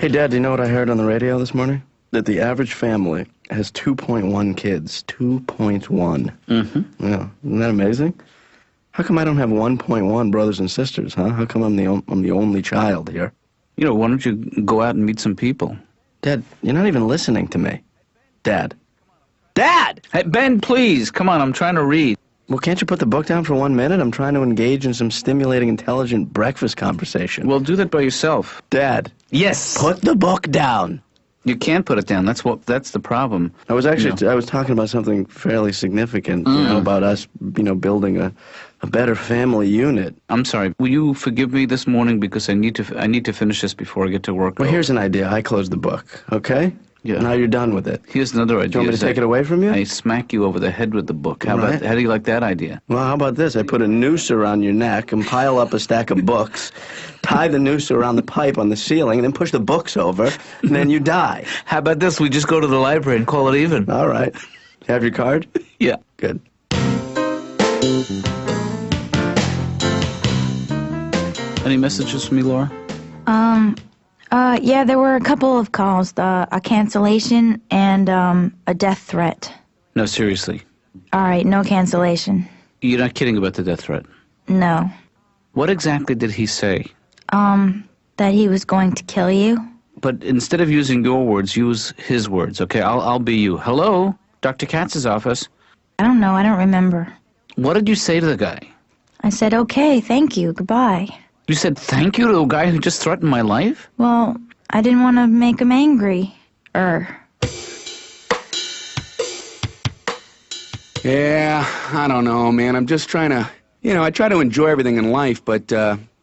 Hey, Dad, do you know what I heard on the radio this morning? That the average family has 2.1 kids. 2.1. Mm-hmm. Yeah, isn't that amazing? How come I don't have 1.1 brothers and sisters, huh? How come I'm the only child here? You know, why don't you go out and meet some people? Dad, you're not even listening to me. Dad. Dad! Hey, Ben, please, come on, I'm trying to read. Well, can't you put the book down for 1 minute? I'm trying to engage in some stimulating, intelligent breakfast conversation. Well, do that by yourself. Dad. Yes. Put the book down. You can't put it down. That's the problem. I was talking about something fairly significant, about us, building a better family unit. I'm sorry. Will you forgive me this morning because I need to finish this before I get to work? Well, here's an idea. I close the book, okay? Yeah. Now you're done with it. Here's another idea. Do you want me to take it away from you? I smack you over the head with the book. How do you like that idea? Well, how about this? I put a noose around your neck and pile up a stack of books, tie the noose around the pipe on the ceiling, and then push the books over, and then you die. How about this? We just go to the library and call it even. All right. You have your card? Yeah. Good. Any messages for me, Laura? Yeah, there were a couple of calls, a cancellation and, a death threat. No, seriously. All right, no cancellation. You're not kidding about the death threat? No. What exactly did he say? That he was going to kill you. But instead of using your words, use his words, okay? I'll be you. Hello? Dr. Katz's office. I don't know, I don't remember. What did you say to the guy? I said, okay, thank you, goodbye. You said thank you to a guy who just threatened my life? Well, I didn't want to make him angry. Yeah, I don't know, man. I'm just trying to, I try to enjoy everything in life, but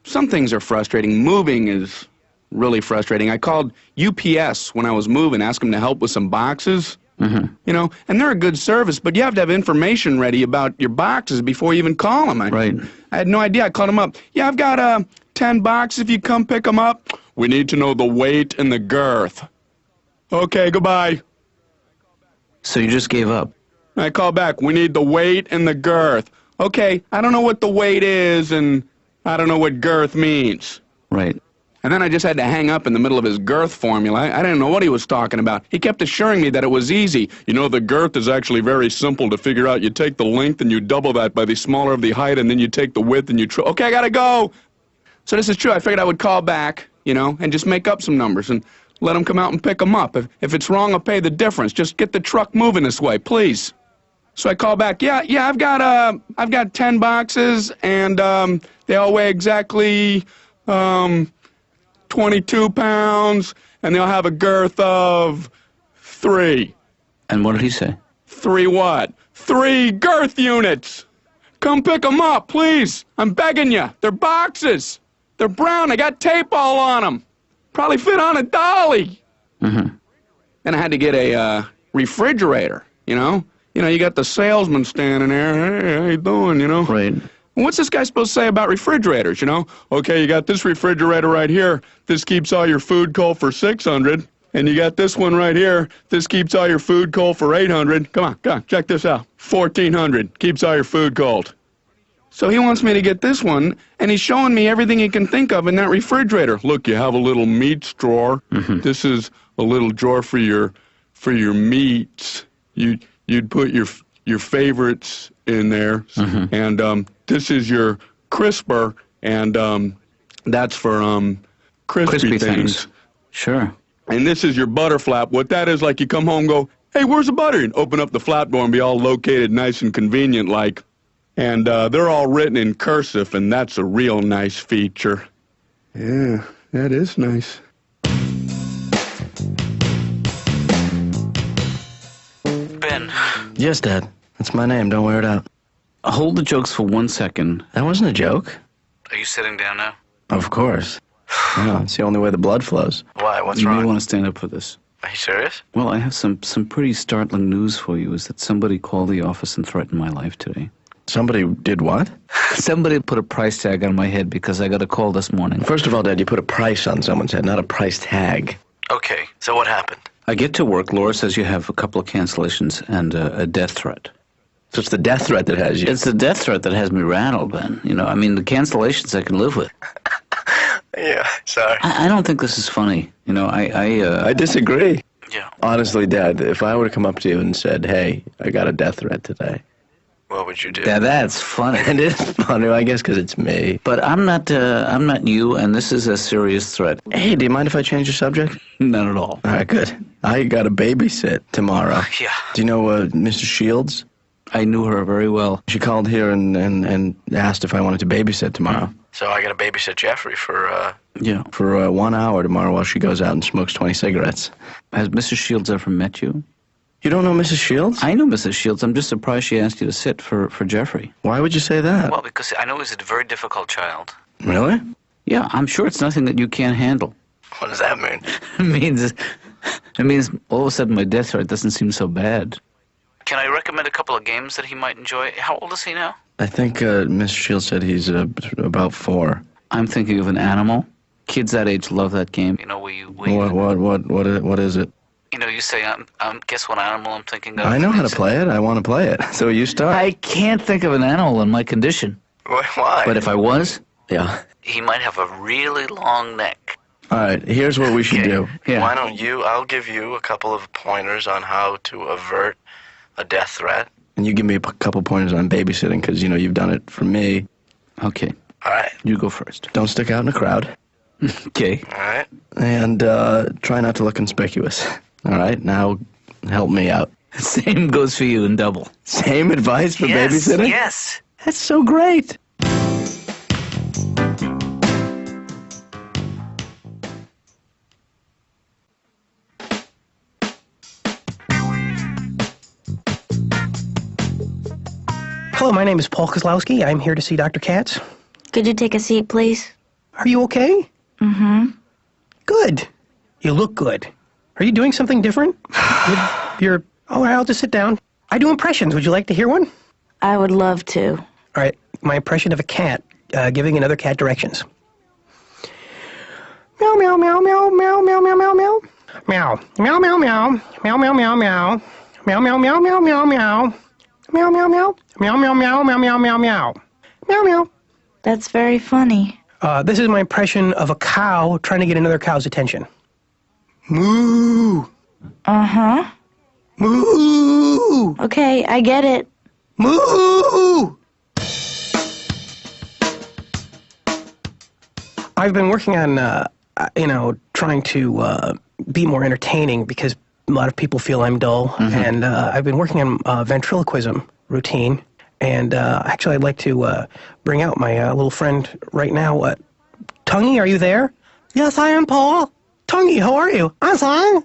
some things are frustrating. Moving is really frustrating. I called UPS when I was moving, asked them to help with some boxes. Mm-hmm. And they're a good service, but you have to have information ready about your boxes before you even call them. Right. I had no idea. I called them up. Yeah, I've got 10 boxes if you come pick them up. We need to know the weight and the girth. Okay, goodbye. So you just gave up? I call back. We need the weight and the girth. Okay, I don't know what the weight is, and I don't know what girth means. Right. And then I just had to hang up in the middle of his girth formula. I didn't know what he was talking about. He kept assuring me that it was easy. The girth is actually very simple to figure out. You take the length and you double that by the smaller of the height, and then you take the width and you... Okay, I gotta go! So this is true. I figured I would call back, and just make up some numbers and let him come out and pick them up. If it's wrong, I'll pay the difference. Just get the truck moving this way, please. So I call back. Yeah, I've got 10 boxes, and they all weigh exactly 22 pounds, and they'll have a girth of 3. And what did he say? 3 what? 3 girth units! Come pick them up, please! I'm begging you. They're boxes. They're brown. I got tape all on them. Probably fit on a dolly. Mm-hmm. Then I had to get a refrigerator, You got the salesman standing there. Hey, how you doing, Right. What's this guy supposed to say about refrigerators, Okay, you got this refrigerator right here. This keeps all your food cold for $600. And you got this one right here. This keeps all your food cold for $800. Come on, check this out. $1,400. Keeps all your food cold. So he wants me to get this one, and he's showing me everything he can think of in that refrigerator. Look, you have a little meats drawer. Mm-hmm. This is a little drawer for your meats. You'd put your favorites in there, mm-hmm. and this is your crisper, and that's for crispy things. Sure. And this is your butter flap. What that is, like you come home and go, hey, where's the butter? And open up the flap door and be all located nice and convenient like. And they're all written in cursive, and that's a real nice feature. Yeah, that is nice. Ben. Yes, Dad. That's my name. Don't wear it out. Hold the jokes for 1 second. That wasn't a joke. Are you sitting down now? Of course. No, it's the only way the blood flows. Why? What's you wrong? may want to stand up for this. Are you serious? Well, I have some pretty startling news for you, is that somebody called the office and threatened my life today. Somebody did what? Somebody put a price tag on my head because I got a call this morning. First of all, Dad, you put a price on someone's head, not a price tag. Okay, so what happened? I get to work. Laura says you have a couple of cancellations and a death threat. So it's the death threat that has you? It's the death threat that has me rattled, Ben. The cancellations I can live with. Yeah, sorry. I don't think this is funny. You know, I disagree. Yeah. Honestly, Dad, if I were to come up to you and said, hey, I got a death threat today, what would you do? Yeah, that's funny. It is funny, I guess, because it's me. But I'm not you, and this is a serious threat. Hey, do you mind if I change the subject? Not at all. All right, good. I got to babysit tomorrow. Yeah. Do you know Mrs. Shields? I knew her very well. She called here and asked if I wanted to babysit tomorrow. So I got to babysit Jeffrey for 1 hour tomorrow while she goes out and smokes 20 cigarettes. Has Mrs. Shields ever met you? You don't know Mrs. Shields? I know Mrs. Shields. I'm just surprised she asked you to sit for Jeffrey. Why would you say that? Well, because I know he's a very difficult child. Really? Yeah, I'm sure it's nothing that you can't handle. What does that mean? It means all of a sudden my death threat doesn't seem so bad. Can I recommend a couple of games that he might enjoy? How old is he now? I think Mrs. Shields said he's about 4. I'm thinking of an animal. Kids that age love that game. You know, where you What is it? You know, you say, guess what animal I'm thinking of? I know how to play it. I want to play it. So you start. I can't think of an animal in my condition. Why? But if I was, Yeah. he might have a really long neck. All right, here's what we should do. Yeah. Why don't I'll give you a couple of pointers on how to avert a death threat. And you give me a couple pointers on babysitting, because, you know, you've done it for me. Okay. All right. You go first. Don't stick out in a crowd. Okay. All right. And try not to look conspicuous. All right? Now, help me out. Same goes for you in double. Same advice for babysitting? Yes. That's so great. Hello, my name is Paul Kozlowski. I'm here to see Dr. Katz. Could you take a seat, please? Are you okay? Mm-hmm. Good. You look good. Are you doing something different? You're... All right, I'll just sit down. I do impressions. Would you like to hear one? I would love to. All right, my impression of a cat giving another cat directions. Meow, meow, meow, meow, meow, meow, meow, meow, meow. Meow. Meow, meow, meow. Meow, meow, meow, meow. Meow, meow, meow, meow, meow, meow. Meow, meow, meow. Meow, meow, meow, meow, meow, meow, meow. Meow, meow. That's very funny. This is my impression of a cow trying to get another cow's attention. Moo. Uh-huh. Moo. Okay, I get it. Moo. I've been working on, trying to be more entertaining because a lot of people feel I'm dull. Mm-hmm. And I've been working on ventriloquism routine. And actually, I'd like to bring out my little friend right now. Tonguey, are you there? Yes, I am, Paul. Tonguey, how are you? I'm fine.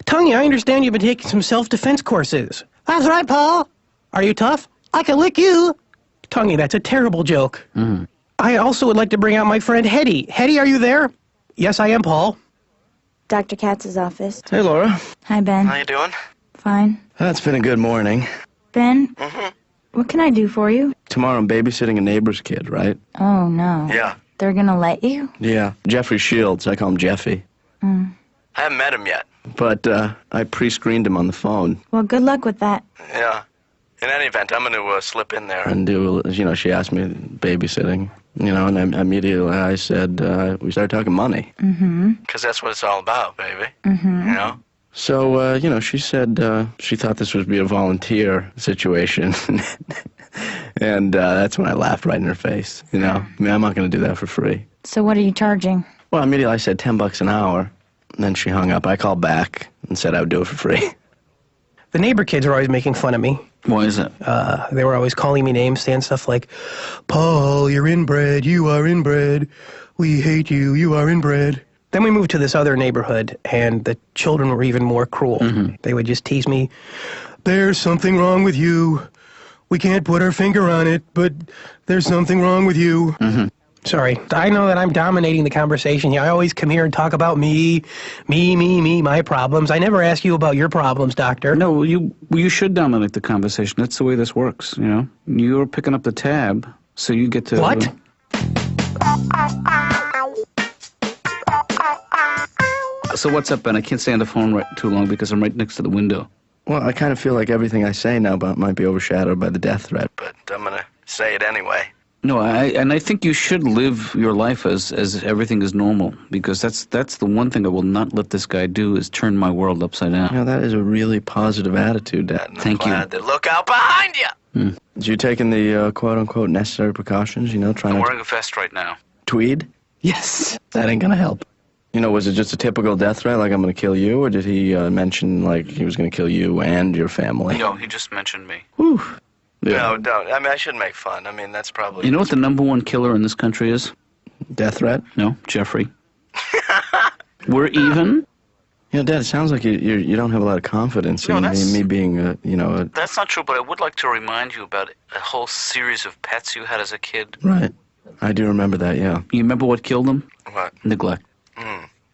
Tonguey, I understand you've been taking some self-defense courses. That's right, Paul. Are you tough? I can lick you. Tonguey, that's a terrible joke. Mm-hmm. I also would like to bring out my friend Hetty. Hetty, are you there? Yes, I am, Paul. Dr. Katz's office. Hey, Laura. Hi, Ben. How you doing? Fine. It's been a good morning. Ben? Mm-hmm. What can I do for you? Tomorrow I'm babysitting a neighbor's kid, right? Oh, no. Yeah. They're gonna let you? Yeah. Jeffrey Shields. I call him Jeffy. Mm. I haven't met him yet. But I pre-screened him on the phone. Well, good luck with that. Yeah. In any event, I'm going to slip in there and do, she asked me babysitting, and immediately I said, we started talking money. Mm-hmm. Because that's what it's all about, baby. Mm-hmm. So, she said she thought this would be a volunteer situation. And that's when I laughed right in her face, I mean, I'm not going to do that for free. So what are you charging? Well, immediately I said $10 an hour. And then she hung up. I called back and said I would do it for free. The neighbor kids were always making fun of me. Why is it? They were always calling me names, saying stuff like, Paul, you're inbred, you are inbred. We hate you, you are inbred. Then we moved to this other neighborhood, and the children were even more cruel. Mm-hmm. They would just tease me, there's something wrong with you. We can't put our finger on it, but there's something wrong with you. Mm-hmm. Sorry, I know that I'm dominating the conversation here. I always come here and talk about me, my problems. I never ask you about your problems, doctor. No, you should dominate the conversation. That's the way this works, You're picking up the tab, so you get to... What? So what's up, Ben? I can't stay on the phone too long because I'm right next to the window. Well, I kind of feel like everything I say now might be overshadowed by the death threat, but I'm going to say it anyway. No, I think you should live your life as everything is normal, because that's the one thing I will not let this guy do, is turn my world upside down. You know, that is a really positive attitude, Dad. Thank you. Look out behind you! Did you taking the quote-unquote necessary precautions, you know, trying I'm to... wearing a vest right now. Tweed? Yes. That ain't gonna help. You know, was it just a typical death threat, like I'm gonna kill you, or did he mention, like, he was gonna kill you and your family? No, he just mentioned me. Whew. Yeah. No, don't. I mean, I shouldn't make fun. I mean, that's probably... You know what the #1 killer in this country is? Death threat? No, Jeffrey. We're even. You know, Dad, it sounds like you don't have a lot of confidence in me being a... That's not true, but I would like to remind you about a whole series of pets you had as a kid. Right. I do remember that, yeah. You remember what killed them? What? Neglect.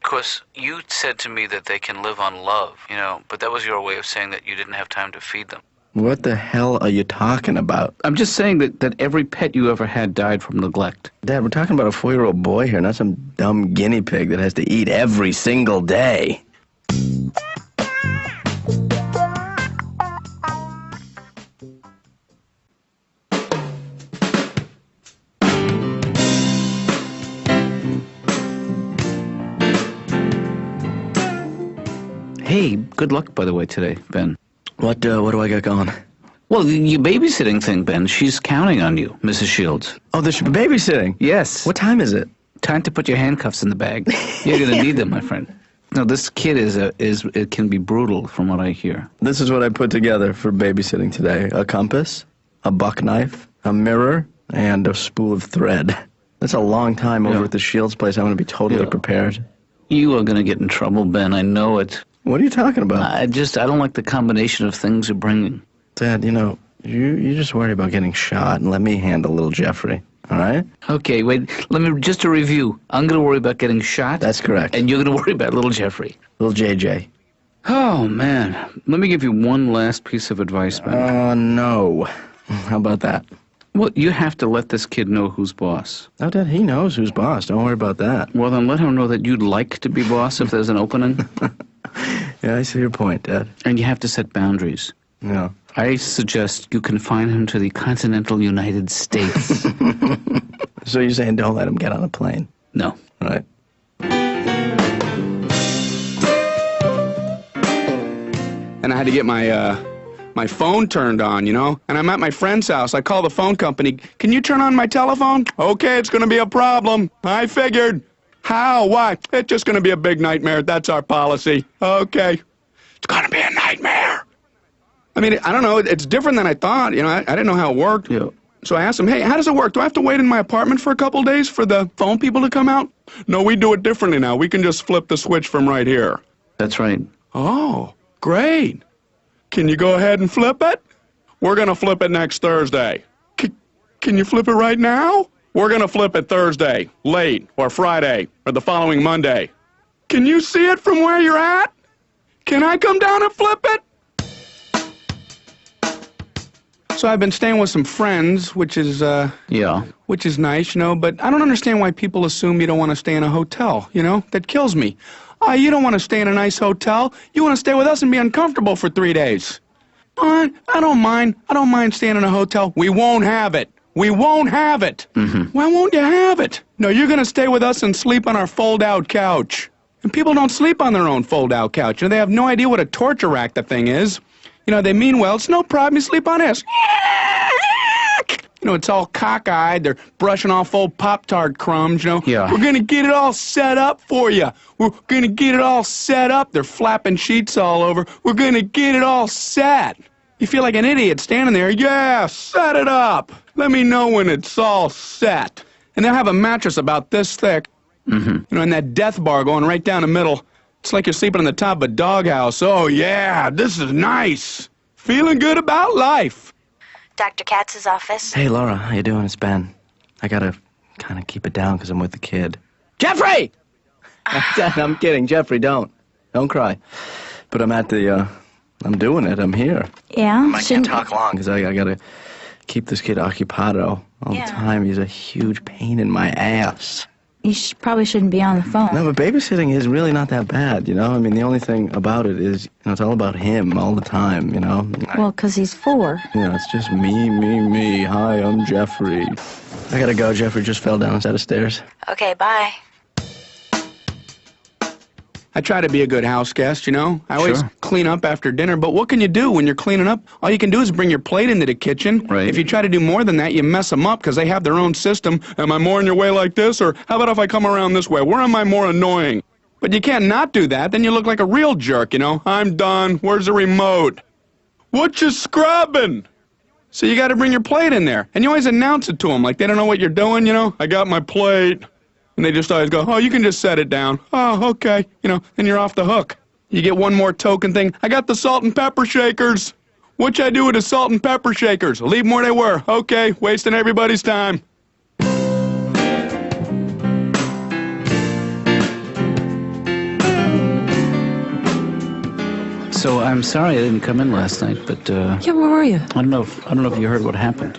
Because you said to me that they can live on love, you know, but that was your way of saying that you didn't have time to feed them. What the hell are you talking about? I'm just saying that every pet you ever had died from neglect. Dad, we're talking about a 4-year-old boy here, not some dumb guinea pig that has to eat every single day. Hey, good luck, by the way, today, Ben. What do I got going? Well, your babysitting thing, Ben. She's counting on you, Mrs. Shields. Oh, there's babysitting? Yes. What time is it? Time to put your handcuffs in the bag. You're going to need them, my friend. No, this kid it can be brutal, from what I hear. This is what I put together for babysitting today. A compass, a buck knife, a mirror, and a spool of thread. That's a long time over at the Shields place. I'm going to be totally prepared. You are going to get in trouble, Ben. I know it. What are you talking about? I don't like the combination of things you're bringing. Dad, you know, you just worry about getting shot and let me handle little Jeffrey, all right? Okay, wait, just to review. I'm going to worry about getting shot. That's correct. And you're going to worry about little Jeffrey. Little JJ. Oh, man. Let me give you one last piece of advice, Ben. No. How about that? Well, you have to let this kid know who's boss. Oh, Dad, he knows who's boss. Don't worry about that. Well, then let him know that you'd like to be boss if there's an opening. Yeah, I see your point, Dad. And you have to set boundaries. Yeah. I suggest you confine him to the continental United States. So you're saying don't let him get on a plane? No. Right. And I had to get my phone turned on, you know? And I'm at my friend's house. I call the phone company. Can you turn on my telephone? Okay, it's going to be a problem. I figured. How? Why? It's just going to be a big nightmare. That's our policy. Okay. It's going to be a nightmare. I mean, I don't know. It's different than I thought. You know, I didn't know how it worked. Yeah. So I asked him, hey, how does it work? Do I have to wait in my apartment for a couple days for the phone people to come out? No, we do it differently now. We can just flip the switch from right here. That's right. Oh, great. Can you go ahead and flip it? We're going to flip it next Thursday. Can you flip it right now? We're going to flip it Thursday, late, or Friday, or the following Monday. Can you see it from where you're at? Can I come down and flip it? So I've been staying with some friends, which is nice, you know, but I don't understand why people assume you don't want to stay in a hotel, you know? That kills me. You don't want to stay in a nice hotel. You want to stay with us and be uncomfortable for 3 days. I don't mind. I don't mind staying in a hotel. We won't have it. We won't have it. Why won't you have it? No, you're going to stay with us and sleep on our fold-out couch. And people don't sleep on their own fold-out couch. You know, they have no idea what a torture rack the thing is. You know, they mean well. It's no problem. You sleep on this. You know, it's all cockeyed. They're brushing off old Pop-Tart crumbs, you know. Yeah. We're going to get it all set up for you. We're going to get it all set up. They're flapping sheets all over. We're going to get it all set. You feel like an idiot standing there. Yeah, set it up. Let me know when it's all set. And they'll have a mattress about this thick. You know, and that death bar going right down the middle. It's like you're sleeping on the top of a doghouse. Oh, yeah, this is nice. Feeling good about life. Dr. Katz's office. Hey, Laura, how you doing? It's Ben. I gotta kind of keep it down because I'm with the kid. Jeffrey! I'm kidding. Jeffrey, don't cry. But I'm at the, I'm doing it. I'm here. Yeah? I can't talk long. Because I gotta keep this kid occupado all the time. He's a huge pain in my ass. You probably shouldn't be on the phone. No, but babysitting is really not that bad, you know? I mean, the only thing about it is, you know, it's all about him all the time, you know? Well, 'cause he's 4. You know, it's just me. Hi, I'm Jeffrey. I gotta go. Jeffrey just fell down a set of stairs. Okay, bye. I try to be a good house guest, you know. I always clean up after dinner, but what can you do when you're cleaning up? All you can do is bring your plate into the kitchen. Right. If you try to do more than that, you mess them up because they have their own system. Am I more in your way like this, or how about if I come around this way? Where am I more annoying? But you can't not do that, then you look like a real jerk, you know. I'm done. Where's the remote? What you scrubbing? So you got to bring your plate in there, and you always announce it to them like they don't know what you're doing, you know. I got my plate. And they just always go, oh, you can just set it down. Oh, okay. You know, then you're off the hook. You get one more token thing. I got the salt and pepper shakers. What'd I do with the salt and pepper shakers? Leave them where they were. Okay, wasting everybody's time. So I'm sorry I didn't come in last night, but Yeah, where were you? I don't know if you heard what happened.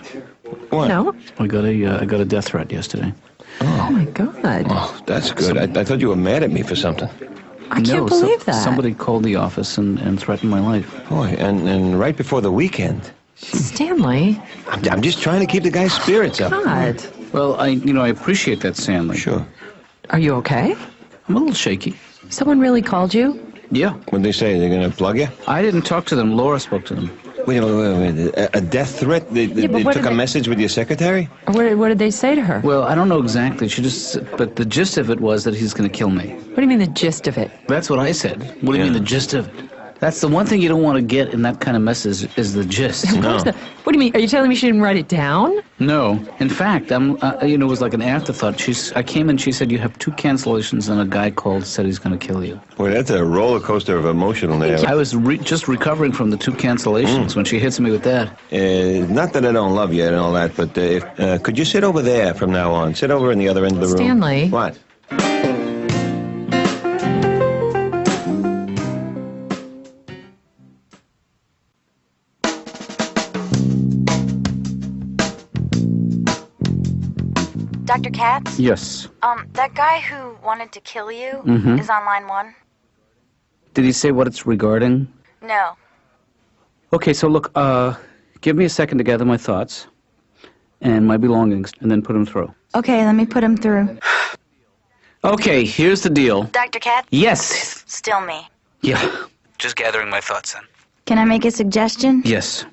What? No. I got a death threat yesterday. Oh, my God. Oh, that's good. I thought you were mad at me for something. I can't believe that. Somebody called the office and threatened my life. Boy, and right before the weekend. Stanley. I'm just trying to keep the guy's spirits up. God. Well, I appreciate that, Stanley. Sure. Are you okay? I'm a little shaky. Someone really called you? Yeah. What'd they say? They're going to plug you? I didn't talk to them. Laura spoke to them. Wait. A death threat? They but took a message with your secretary? What did they say to her? Well, I don't know exactly. But the gist of it was that he's going to kill me. What do you mean the gist of it? That's what I said. What do you mean the gist of it? That's the one thing you don't want to get in that kind of message is the gist. No. What do you mean? Are you telling me she didn't write it down? No. In fact, it was like an afterthought. I came in, she said, you have 2 cancellations, and a guy called, said he's going to kill you. Boy, that's a roller coaster of emotional there. I was just recovering from the 2 cancellations when she hits me with that. Not that I don't love you and all that, but could you sit over there from now on? Sit over in the other end of the room. Stanley. What? Dr. Katz? Yes. That guy who wanted to kill you is on line 1? Did he say what it's regarding? No. Okay, so look, give me a second to gather my thoughts and my belongings, and then put them through. Okay, let me put him through. Okay, here's the deal. Dr. Katz? Yes. Still me. Yeah. Just gathering my thoughts then. Can I make a suggestion? Yes.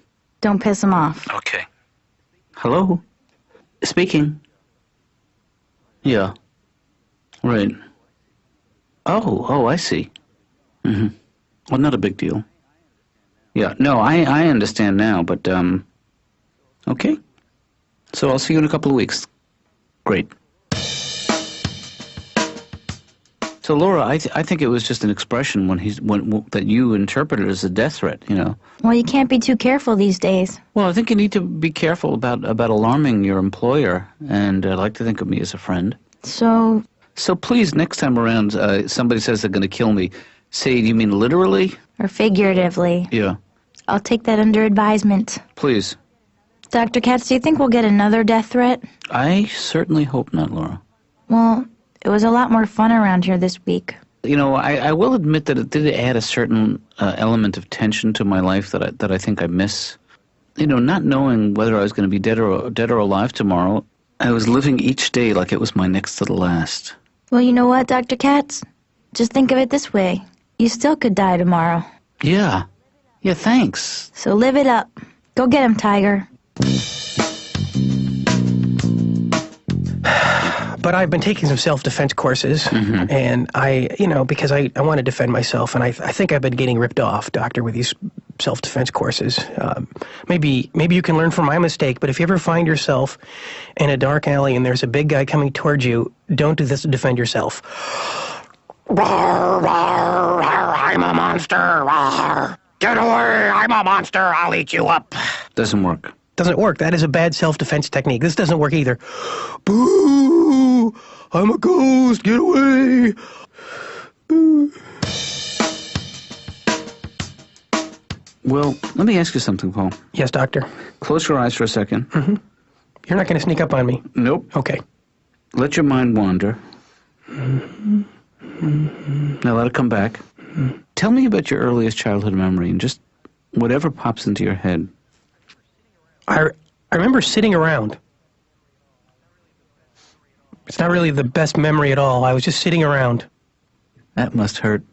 Don't piss him off. Okay. Hello? Speaking. Yeah. Right. Oh, I see. Mm-hmm. Well, not a big deal. Yeah, no, I understand now, but, okay. So I'll see you in a couple of weeks. Great. So, Laura, I think it was just an expression that you interpreted as a death threat, you know. Well, you can't be too careful these days. Well, I think you need to be careful about alarming your employer, and I'd like to think of me as a friend. So please, next time around, somebody says they're going to kill me, say, do you mean literally? Or figuratively. Yeah. I'll take that under advisement. Please. Dr. Katz, do you think we'll get another death threat? I certainly hope not, Laura. Well, it was a lot more fun around here this week. You know, I will admit that it did add a certain element of tension to my life that I think I miss. You know, not knowing whether I was going to be dead or alive tomorrow, I was living each day like it was my next to the last. Well, you know what, Dr. Katz? Just think of it this way. You still could die tomorrow. Yeah. Yeah, thanks. So live it up. Go get him, Tiger. But I've been taking some self-defense courses, and because I want to defend myself, and I think I've been getting ripped off, Doctor, with these self-defense courses. Maybe you can learn from my mistake, but if you ever find yourself in a dark alley and there's a big guy coming towards you, don't do this to defend yourself. Rawr, rawr, rawr, I'm a monster. Rawr. Get away, I'm a monster. I'll eat you up. Doesn't work. Doesn't work. That is a bad self-defense technique. This doesn't work either. Boo! I'm a ghost. Get away. Boo. Well, let me ask you something, Paul. Yes, Doctor. Close your eyes for a second. You're not going to sneak up on me? Nope. Okay. Let your mind wander. Now let it come back. Tell me about your earliest childhood memory and just whatever pops into your head. I remember sitting around. It's not really the best memory at all. I was just sitting around. That must hurt.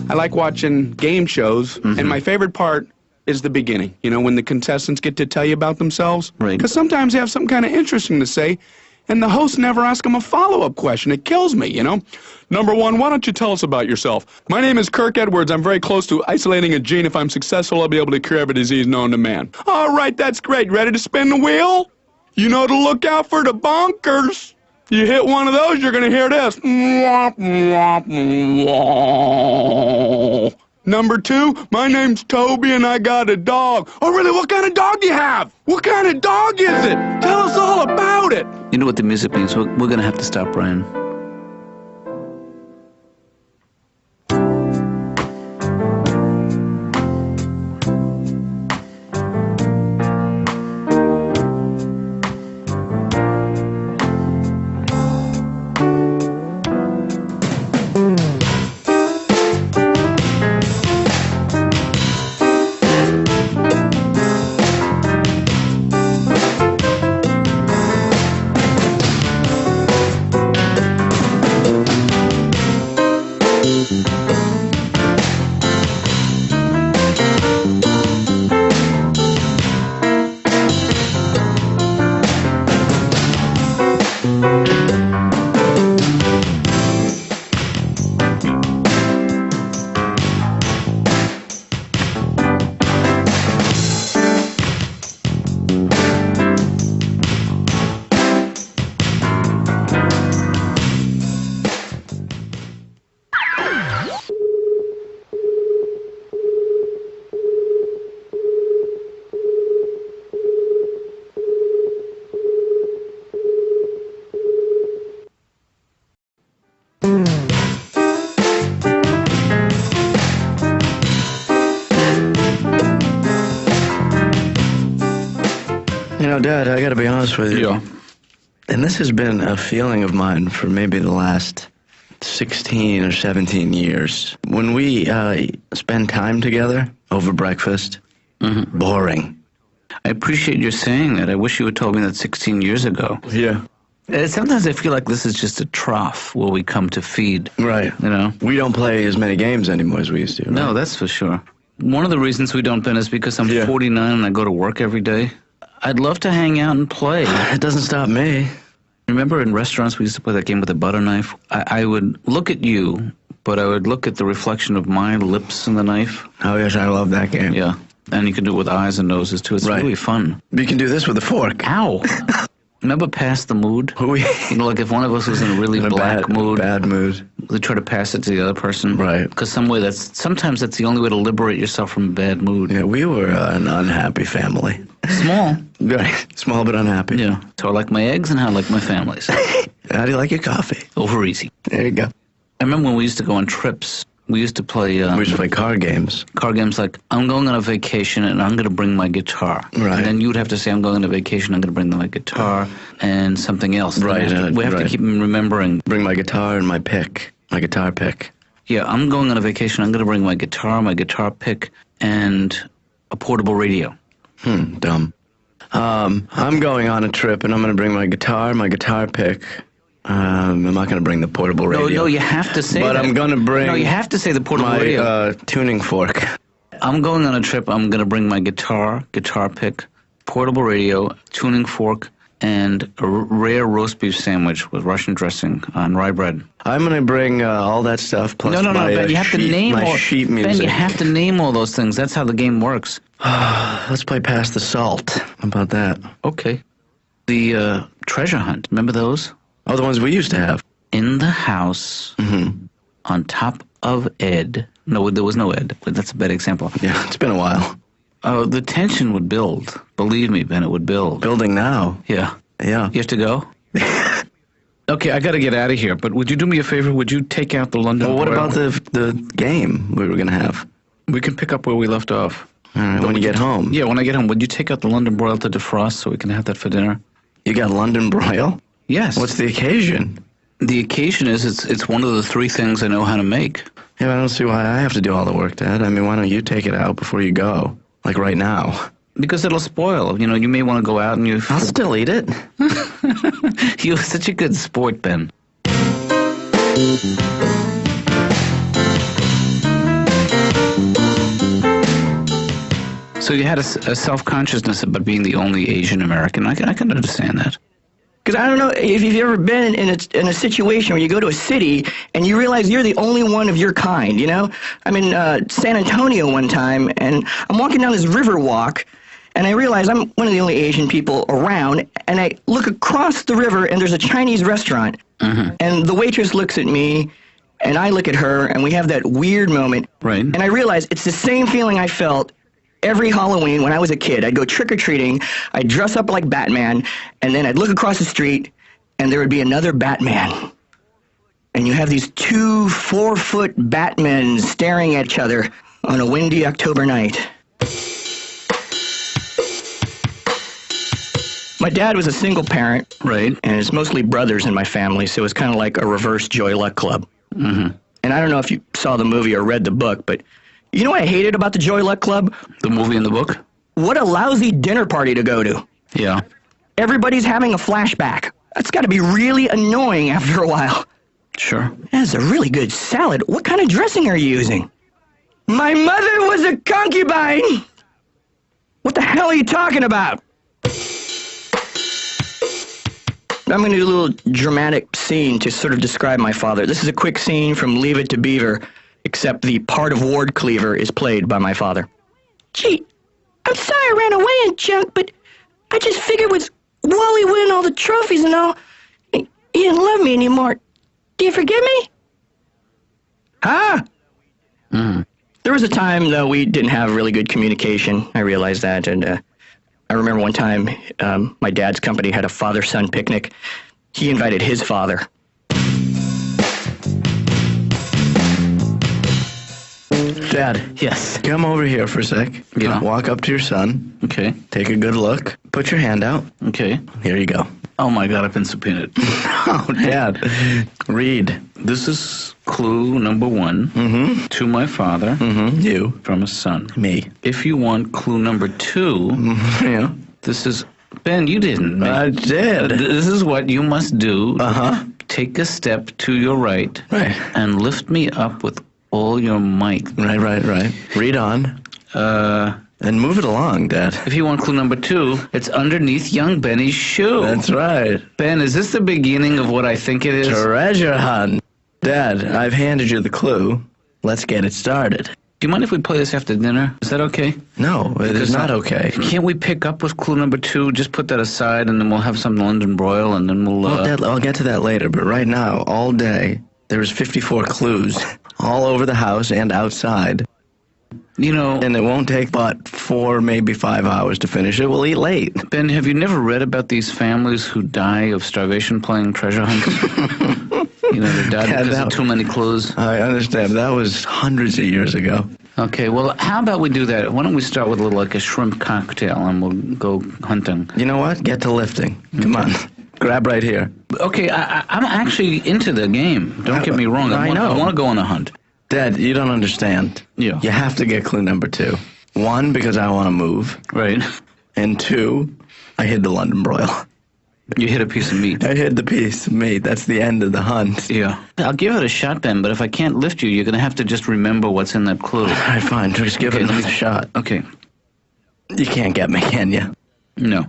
I like watching game shows, and my favorite part is the beginning. You know, when the contestants get to tell you about themselves. Right. Because sometimes they have something kind of interesting to say, and the host never asks them a follow-up question. It kills me, you know. Number one, why don't you tell us about yourself? My name is Kirk Edwards. I'm very close to isolating a gene. If I'm successful, I'll be able to cure every disease known to man. All right, that's great. Ready to spin the wheel? You know to look out for the bonkers. You hit one of those, you're going to hear this. Number two, my name's Toby and I got a dog. Oh, really? What kind of dog do you have? What kind of dog is it? Tell us all about it. You know what the music means. We're going to have to stop, Brian. You know, Dad, I gotta be honest with you. Yeah. And this has been a feeling of mine for maybe the last 16 or 17 years. When we spend time together over breakfast, boring. I appreciate your saying that. I wish you had told me that 16 years ago. Yeah. Sometimes I feel like this is just a trough where we come to feed. Right. You know? We don't play as many games anymore as we used to. Right? No, that's for sure. One of the reasons we don't, Ben, is because I'm 49 and I go to work every day. I'd love to hang out and play. It doesn't stop me. Remember in restaurants we used to play that game with a butter knife? I would look at you, but I would look at the reflection of my lips in the knife. Oh, yes, I love that game. Yeah. And you can do it with eyes and noses, too. It's really fun. You can do this with a fork. Ow! Remember Pass the Mood? You know, like if one of us was in a really In a black mood, bad mood. they try to pass it to the other person. Right. Because sometimes that's the only way to liberate yourself from a bad mood. Yeah, we were an unhappy family. Small. Right. Small but unhappy. Yeah. So I like my eggs and how I like my families. How do you like your coffee? Over easy. There you go. I remember when we used to go on trips. We used to play... we used to play card games. Card games like, I'm going on a vacation and I'm going to bring my guitar. Right. And then you would have to say, I'm going on a vacation, I'm going to bring my guitar and something else. Right. We have to keep remembering. Bring my guitar and my pick. My guitar pick. Yeah, I'm going on a vacation, I'm going to bring my guitar pick, and a portable radio. Dumb. I'm going on a trip and I'm going to bring my guitar pick. I'm not going to bring the portable radio. No, you have to say but that. I'm going to bring... No, you have to say the portable radio. My tuning fork. I'm going on a trip. I'm going to bring my guitar pick, portable radio, tuning fork, and a rare roast beef sandwich with Russian dressing on rye bread. I'm going to bring all that stuff plus No, Ben, you have to name my all... sheet music. Ben, you have to name all those things. That's how the game works. Let's play Pass the Salt. How about that? Okay. The treasure hunt. Remember those? Oh, the ones we used to have. In the house, on top of Ed. No, there was no Ed. That's a bad example. Yeah, it's been a while. Oh, the tension would build. Believe me, Ben, it would build. Building now. Yeah. Yeah. You have to go? Okay, I got to get out of here, but would you do me a favor? Would you take out the London Well, what Broil? about the game we were going to have? We can pick up where we left off. All right, when you get home. Yeah, when I get home. Would you take out the London Broil to defrost so we can have that for dinner? You got London Broil? Yes. What's the occasion? The occasion is it's one of the three things I know how to make. Yeah, I don't see why I have to do all the work, Dad. I mean, why don't you take it out before you go? Like right now. Because it'll spoil. You know, you may want to go out and you... I'll still eat it. You're such a good sport, Ben. So you had a self-consciousness about being the only Asian American. I can understand that. Because I don't know if you've ever been in a situation where you go to a city and you realize you're the only one of your kind, you know? I'm in San Antonio one time, and I'm walking down this river walk, and I realize I'm one of the only Asian people around, and I look across the river, and there's a Chinese restaurant. Mm-hmm. And the waitress looks at me, and I look at her, and we have that weird moment. Right. And I realize it's the same feeling I felt every Halloween when I was a kid. I'd go trick-or-treating, I'd dress up like Batman, and then I'd look across the street, and there would be another Batman. And you have these 2 4-foot Batmen staring at each other on a windy October night. My dad was a single parent. Right. And it's mostly brothers in my family, so it was kind of like a reverse Joy Luck Club. Mm-hmm. And I don't know if you saw the movie or read the book, but you know what I hated about the Joy Luck Club? The movie and the book? What a lousy dinner party to go to. Yeah. Everybody's having a flashback. That's got to be really annoying after a while. Sure. That's a really good salad. What kind of dressing are you using? My mother was a concubine! What the hell are you talking about? I'm going to do a little dramatic scene to sort of describe my father. This is a quick scene from Leave It to Beaver, except the part of Ward Cleaver is played by my father. Gee, I'm sorry I ran away and junk, but I just figured with Wally winning all the trophies and all, he didn't love me anymore. Do you forgive me? Huh? Mm. There was a time, though, we didn't have really good communication. I realized that, and I remember one time my dad's company had a father-son picnic. He invited his father. Dad, Yes. come over here for a sec. Yeah. Walk up to your son. Okay. Take a good look. Put your hand out. Okay. Here you go. Oh my God, I've been subpoenaed. Oh, Dad. Read. This is clue number 1 to my father You. from a son. Me. If you want clue number 2, Yeah. this is... Ben, you didn't. I did. This is what you must do. Uh-huh. Take a step to your right Right. and lift me up with all your might. Right. Read on. And move it along, Dad. If you want clue number 2, it's underneath young Benny's shoe. That's right. Ben, is this the beginning of what I think it is? Treasure hunt. Dad, I've handed you the clue. Let's get it started. Do you mind if we play this after dinner? Is that okay? No, it is not okay. Can't we pick up with clue number 2? Just put that aside, and then we'll have some London broil, and then we'll... Well, Dad, I'll get to that later, but right now, all day, there's 54 clues all over the house and outside. You know... And it won't take but 4, maybe 5 hours to finish it. We'll eat late. Ben, have you never read about these families who die of starvation playing treasure hunt? You know, they died because of too many clues. I understand. That was hundreds of years ago. Okay, well, how about we do that? Why don't we start with like a shrimp cocktail, and we'll go hunting. You know what? Get to lifting. Come on. Grab right here. Okay, I'm actually into the game. Don't get me wrong. I know. I want to go on a hunt. Dad, you don't understand. Yeah. You have to get clue number 2. 1, because I want to move. Right. And 2, I hid the London broil. You hit a piece of meat. I hid the piece of meat. That's the end of the hunt. Yeah. I'll give it a shot, Ben, but if I can't lift you, you're going to have to just remember what's in that clue. All right, fine. Just give it another shot. Okay. You can't get me, can you? No.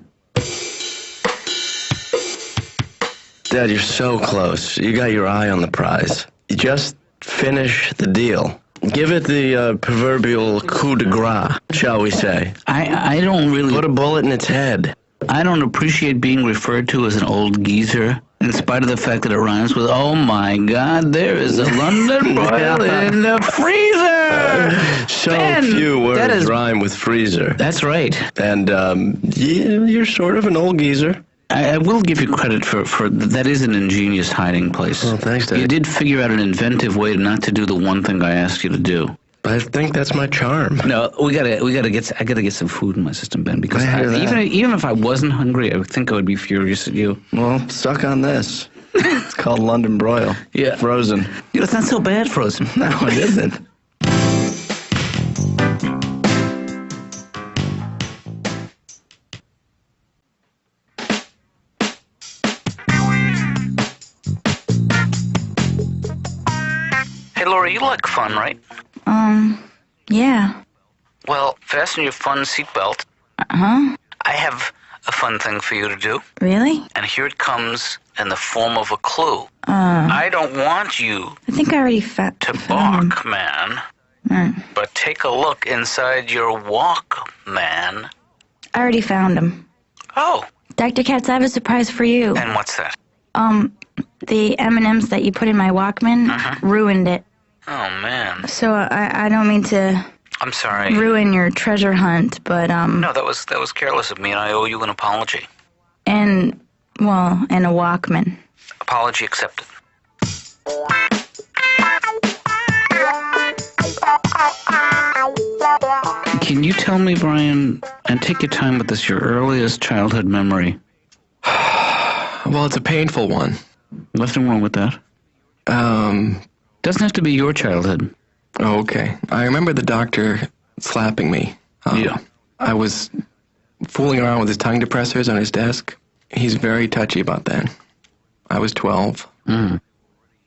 Dad, you're so close. You got your eye on the prize. You just finish the deal. Give it the proverbial coup de grace, shall we say. I don't really... Put a bullet in its head. I don't appreciate being referred to as an old geezer, in spite of the fact that it rhymes with, oh my God, there is a London broil in the freezer! So Ben, few that words is- rhyme with freezer. That's right. And, yeah, you're sort of an old geezer. I will give you credit for that is an ingenious hiding place. Well, thanks, Dad. You did figure out an inventive way not to do the one thing I asked you to do. I think that's my charm. No, I gotta get some food in my system, Ben, because I hear that. even if I wasn't hungry, I would think I would be furious at you. Well, suck on this. It's called London broil. Yeah. Frozen. You know, it's not so bad, frozen. No, it isn't. Hey, Laura, you like fun, right? Yeah. Well, fasten your fun seatbelt. Uh-huh. I have a fun thing for you to do. Really? And here it comes in the form of a clue. I don't want you I think I already found to balk, man. But take a look inside your Walkman. I already found him. Oh. Dr. Katz, I have a surprise for you. And what's that? The M&Ms that you put in my Walkman ruined it. Oh, man. So I don't mean to I'm sorry. ruin your treasure hunt, but No, that was careless of me, and I owe you an apology. and a Walkman. Apology accepted. Can you tell me, Brian, and take your time with this, your earliest childhood memory? Well, it's a painful one. Nothing wrong with that. Doesn't have to be your childhood. Oh, okay. I remember the doctor slapping me. Yeah. I was fooling around with his tongue depressors on his desk. He's very touchy about that. I was 12.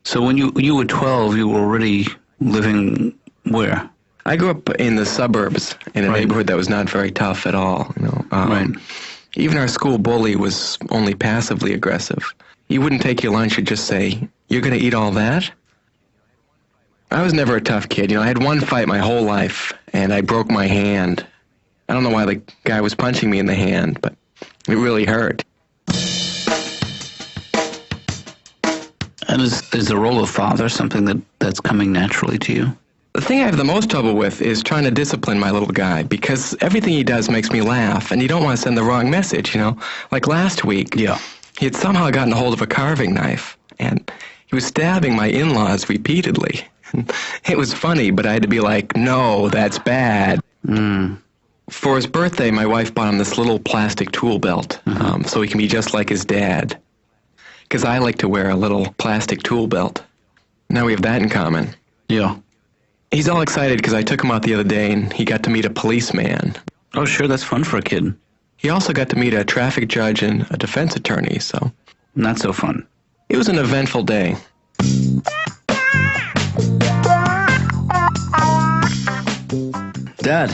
So when you were 12, you were already living where? I grew up in the suburbs in a neighborhood that was not very tough at all. You know, Right. Even our school bully was only passively aggressive. He wouldn't take your lunch and just say, "You're going to eat all that?" I was never a tough kid. You know, I had one fight my whole life, and I broke my hand. I don't know why the guy was punching me in the hand, but it really hurt. And is the role of father something that's coming naturally to you? The thing I have the most trouble with is trying to discipline my little guy, because everything he does makes me laugh, and you don't want to send the wrong message, you know? Like last week, he had somehow gotten a hold of a carving knife, and he was stabbing my in-laws repeatedly. It was funny, but I had to be like, no, that's bad. For his birthday, my wife bought him this little plastic tool belt, so he can be just like his dad. Because I like to wear a little plastic tool belt. Now we have that in common. Yeah. He's all excited because I took him out the other day and he got to meet a policeman. Oh, sure, that's fun for a kid. He also got to meet a traffic judge and a defense attorney, so... Not so fun. It was an eventful day. Dad.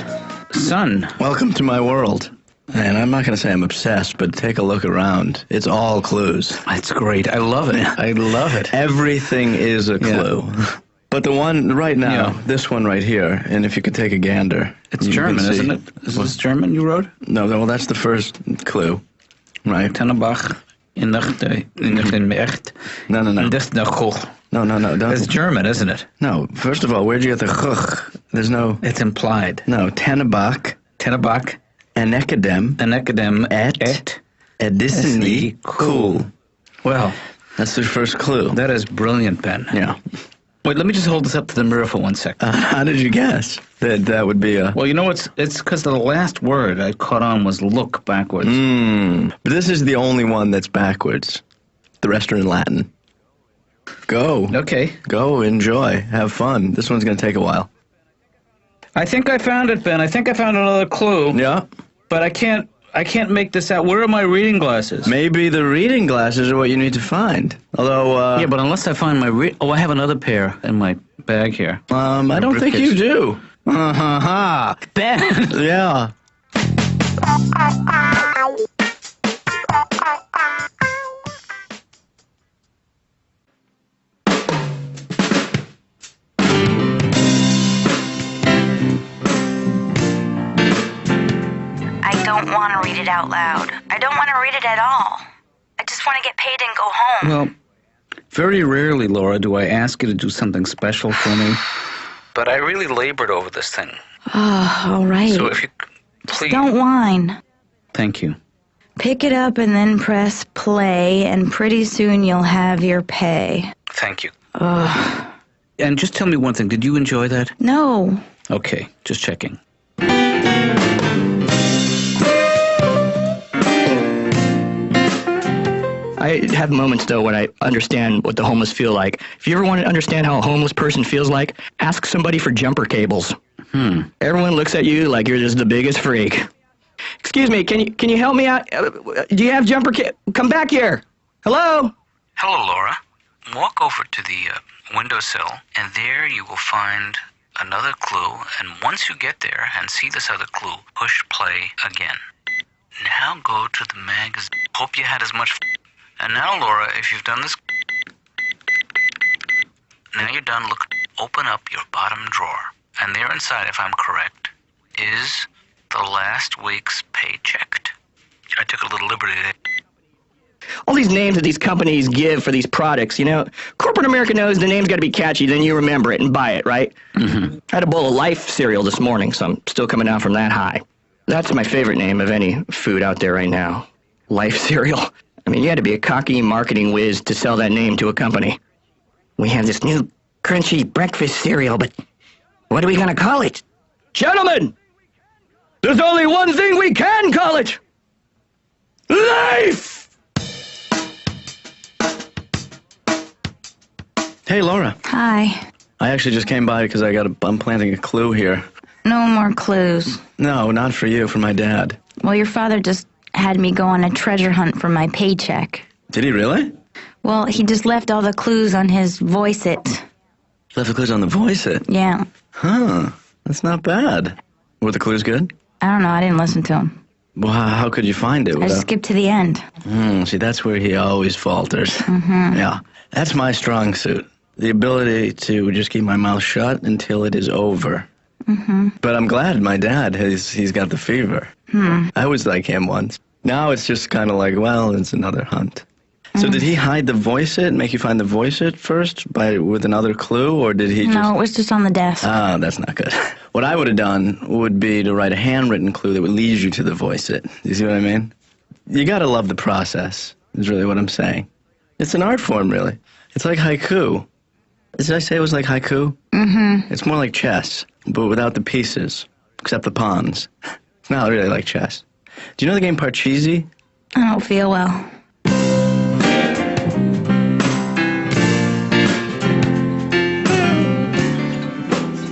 Son. Welcome to my world. And I'm not going to say I'm obsessed, but take a look around. It's all clues. That's great. I love it. I love it. Everything is a clue. Yeah. But the one right now, this one right here, and if you could take a gander. It's German, isn't it? Is this German you wrote? No, well, that's the first clue. Right. Tannenbach, in echt. No. No. It's German, isn't it? No. First of all, where'd you get the ch? There's no... It's implied. No. Tannenbach. Enekadem. Et. Edissini. Cool. Well, that's the first clue. That is brilliant, Ben. Yeah. Wait, let me just hold this up to the mirror for 1 second. How did you guess that would be a... Well, you know, it's because the last word I caught on was look backwards. But this is the only one that's backwards. The rest are in Latin. Go. Okay. Go, enjoy, have fun. This one's going to take a while. I think I found it, Ben. I think I found another clue. Yeah. But I can't make this out. Where are my reading glasses? Maybe the reading glasses are what you need to find. Although, yeah, but unless I find my I have another pair in my bag here. I don't think you do. Ben! Yeah. I don't want to read it out loud. I don't want to read it at all. I just want to get paid and go home. Well, very rarely, Laura, do I ask you to do something special for me. But I really labored over this thing. Oh, all right. So if you please... Don't whine. Thank you. Pick it up and then press play, and pretty soon you'll have your pay. Thank you. And just tell me one thing. Did you enjoy that? No. Okay, just checking. I have moments, though, when I understand what the homeless feel like. If you ever want to understand how a homeless person feels like, ask somebody for jumper cables. Everyone looks at you like you're just the biggest freak. Excuse me, can you help me out? Do you have jumper cables? Come back here. Hello? Hello, Laura. walk over to the windowsill, and there you will find another clue, and once you get there and see this other clue, push play again. Now go to the magazine. Hope you had as much And now, Laura, if you've done this, now you're done, look, open up your bottom drawer, and there inside, if I'm correct, is the last week's paycheck. I took a little liberty there. All these names that these companies give for these products, you know, corporate America knows the name's got to be catchy, then you remember it and buy it, right? Mm-hmm. I had a bowl of Life cereal this morning, so I'm still coming down from that high. That's my favorite name of any food out there right now. Life cereal. I mean, you had to be a cocky marketing whiz to sell that name to a company. We have this new crunchy breakfast cereal, but what are we going to call it? Gentlemen, there's only one thing we can call it. Life! Hey, Laura. Hi. I actually just came by because I'm planting a clue here. No more clues. No, not for you, for my dad. Well, your father just had me go on a treasure hunt for my paycheck. Did he really? Well, he just left all the clues on his voice it. Left the clues on the voice it? Yeah. Huh. That's not bad. Were the clues good? I don't know. I didn't listen to him. Well, how could you find it? I skipped to the end. See, that's where he always falters. Mm-hmm. Yeah. That's my strong suit. The ability to just keep my mouth shut until it is over. Mm-hmm. But I'm glad my dad, he's got the fever. I was like him once. Now it's just kind of like, well, it's another hunt. So did he hide the voice it, make you find the voice it first with another clue, or did he just... No, it was just on the desk. Ah, that's not good. What I would have done would be to write a handwritten clue that would lead you to the voice it. You see what I mean? You gotta love the process, is really what I'm saying. It's an art form, really. It's like haiku. Did I say it was like haiku? Mm-hmm. It's more like chess, but without the pieces, except the pawns. It's not really like chess. Do you know the game Parcheesi? I don't feel well.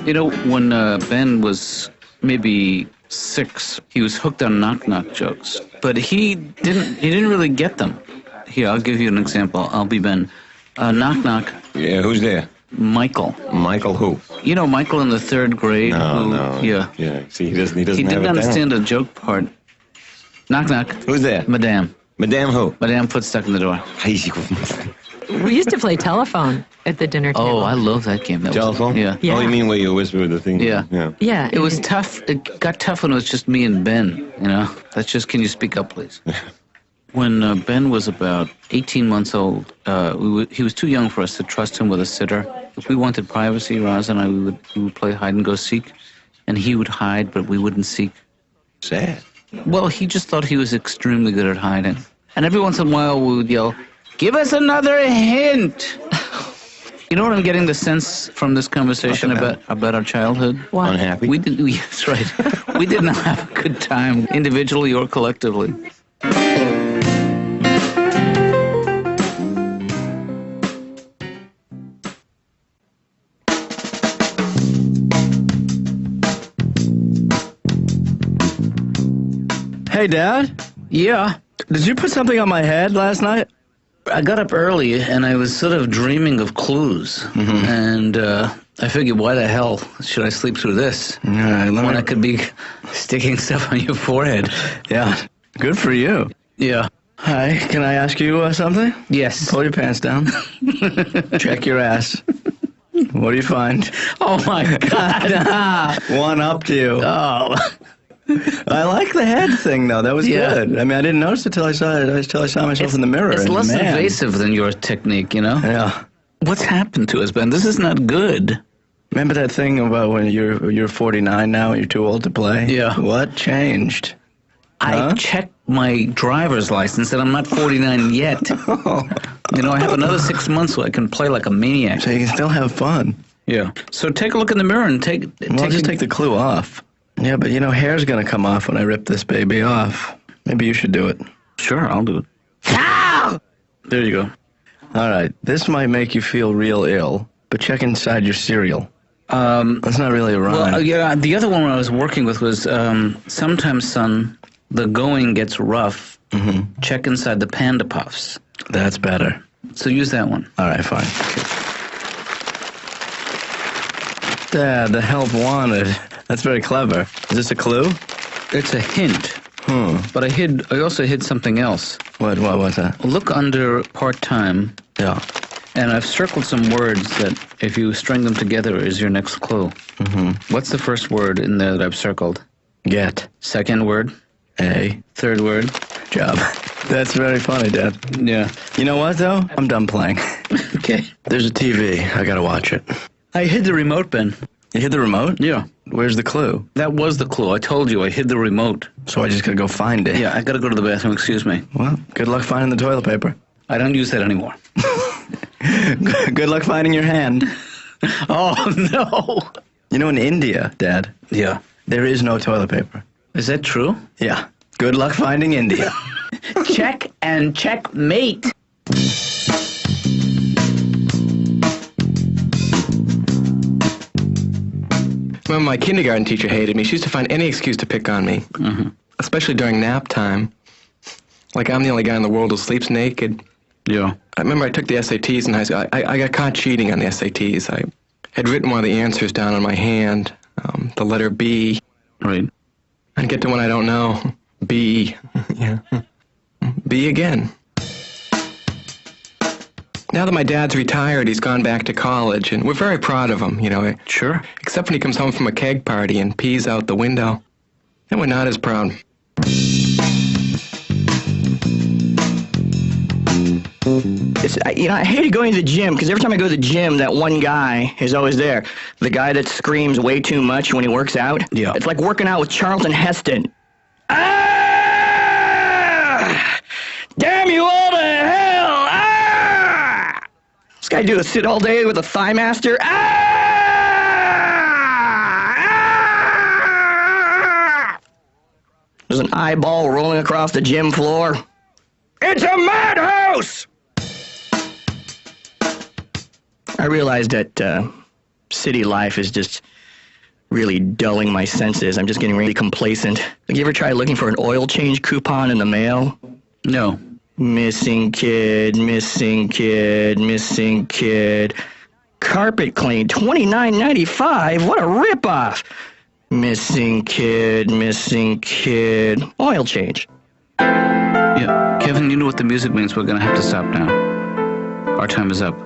You know, when Ben was maybe 6, he was hooked on knock-knock jokes, but he didn't really get them. Here, I'll give you an example. I'll be Ben. Knock-knock. Yeah, who's there? Michael. Michael who? You know Michael in the 3rd grade? No. Yeah. Yeah, see, he doesn't He have didn't it understand the joke part. Knock-knock. Who's there? Madame. Madame who? Madame foot stuck in the door. We used to play telephone at the dinner table. Oh, I love that game. That Telephone? Yeah. Yeah. Oh, you mean where you whisper the thing? Yeah. Yeah. Yeah. It was tough. It got tough when it was just me and Ben, you know? That's just, can you speak up, please? When Ben was about 18 months old, he was too young for us to trust him with a sitter. If we wanted privacy, Roz and I, we would play hide and go seek, and he would hide, but we wouldn't seek. Sad. Well, he just thought he was extremely good at hiding. And every once in a while we would yell, "Give us another hint!" You know what I'm getting the sense from this conversation about our childhood? What? Unhappy? That's right. We did not have a good time, individually or collectively. Hey, Dad? Yeah. Did you put something on my head last night? I got up early, and I was sort of dreaming of clues. Mm-hmm. And I figured, why the hell should I sleep through this? Yeah, When I could be sticking stuff on your forehead. Yeah, good for you. Yeah. Hi, can I ask you something? Yes. Pull your pants down. Check your ass. What do you find? Oh, my God. One up to you. Oh. I like the head thing, though. That was Yeah. good. I mean, I didn't notice it till I saw it. Until I saw myself in the mirror. It's and less man. invasive than your technique, you know? Yeah. What's happened to us, Ben? This is not good. Remember that thing about when you're 49 now and you're too old to play? Yeah. What changed? I checked my driver's license, and I'm not 49 yet. You know, I have another 6 months so I can play like a maniac. So you can still have fun. Yeah. So take a look in the mirror and take take the clue off. Yeah, but you know, hair's gonna come off when I rip this baby off. Maybe you should do it. Sure, I'll do it. Ow! There you go. All right, this might make you feel real ill, but check inside your cereal. That's not really a rhyme. Well, yeah, the other one I was working with was, sometimes, son, the going gets rough. Mm-hmm. Check inside the Panda Puffs. That's better. So use that one. All right, fine. Dad, the help wanted. That's very clever. Is this a clue? It's a hint. But I also hid something else. What was that? Look under part-time. Yeah. And I've circled some words that, if you string them together, is your next clue. Mm-hmm. What's the first word in there that I've circled? Get. Second word? A. Third word? Job. That's very funny, Dad. Yeah. You know what, though? I'm done playing. Okay. There's a TV. I gotta watch it. I hid the remote, Ben. You hid the remote? Yeah. Where's the clue? That was the clue. I told you I hid the remote. So I just gotta go find it? Yeah, I gotta go to the bathroom. Excuse me. Well, good luck finding the toilet paper. I don't use that anymore. Good luck finding your hand. Oh, no. You know, in India, Dad, Yeah. there is no toilet paper. Is that true? Yeah. Good luck finding India. Check and checkmate. Remember, my kindergarten teacher hated me. She used to find any excuse to pick on me, especially during nap time. Like I'm the only guy in the world who sleeps naked. Yeah. I remember I took the SATs in high school. I got caught cheating on the SATs. I had written one of the answers down on my hand, the letter B. Right. I'd get to one I don't know. B. Yeah. B again. Now that my dad's retired, he's gone back to college, and we're very proud of him, you know. Sure. Except when he comes home from a keg party and pees out the window. Then we're not as proud. I hated going to the gym because every time I go to the gym, that one guy is always there. The guy that screams way too much when he works out. Yeah. It's like working out with Charlton Heston. Ah! Damn you all to hell! Ah! This guy do a sit all day with a thigh master. Ah! There's an eyeball rolling across the gym floor. It's a madhouse! I realized that city life is just really dulling my senses. I'm just getting really complacent. Have you ever tried looking for an oil change coupon in the mail? No. Missing kid, missing kid, missing kid. Carpet clean, $29.95. What a ripoff! Missing kid, oil change. Yeah. Kevin, you know what the music means. We're going to have to stop now. Our time is up.